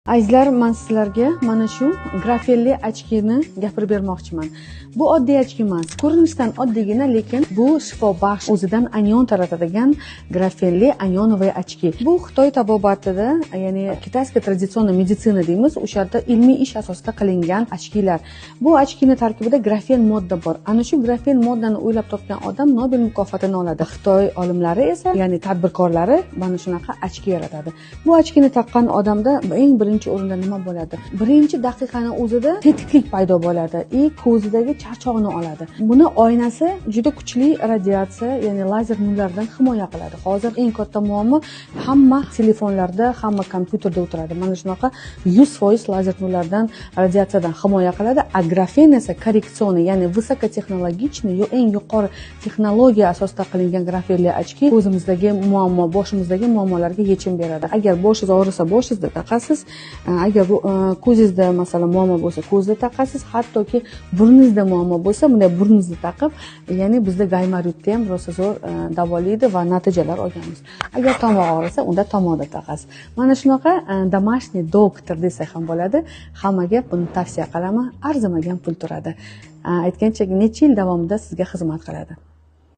Azizlar, men sizlarga mana shu grafelli ochkini gapirib bermoqchiman. Bu oddiy ochki emas. Ko'rinishdan oddiygina, lekin bu shifobaxsh, o'zidan anion taratadigan grafelli anionovoy ochki. Bu Xitoy tabobatida, ya'ni kitayskiy traditsion meditsina deymiz, o'sha yerda ilmiy ish asosida qilingan ochkilar. Bu ochkini tarkibida grafen modda bor. Ana shu grafen moddani o'ylab topgan odam Nobel mukofotini oladi. Xitoy olimlari esa, ya'ni tadbirkorlari mana shunaqa ochki yaratadi. Bu ochkini taqqan odamda eng birinchi o'rinda nima bo'ladi? Birinchi daqiqani o'zida tetiklik paydo bo'ladi. Ko'zidagi charchoqni oladi. Buni oynasi juda kuchli radiatsiya, ya'ni lazer nurlardan himoya qiladi. Hozir eng katta muammo hamma telefonlarda, hamma kompyuterda o'tiradi. Mana shunaqa 100% lazer nurlardan, radiatsiyadan himoya qiladi. A grafen esa korrektsionni, ya'ni visokotexnologichniy, eng yuqori texnologiya asosida qilingan grafelli ochki o'zimizdagi muammo, boshimizdagi muammolarga yechim beradi. Agar boshingiz og'risa, boshingizda taqasiz. Agar ko'zingizda masalan muammo bo'lsa, ko'zda taqasiz, hattoki burningizda muammo bo'lsa, bunday burningizni taqib, ya'ni bizda gaymarutda ham rosa zo'r davolaydi va natijalar olganmiz. Agar tomoq og'risa, unda tomoqda taqasiz. Mana shunaqa домашний doktor desak ham bo'ladi. Hammaga buni tavsiya qilaman. Arzimagan pul turadi. Aytgancha necha yil davomida sizga xizmat qiladi.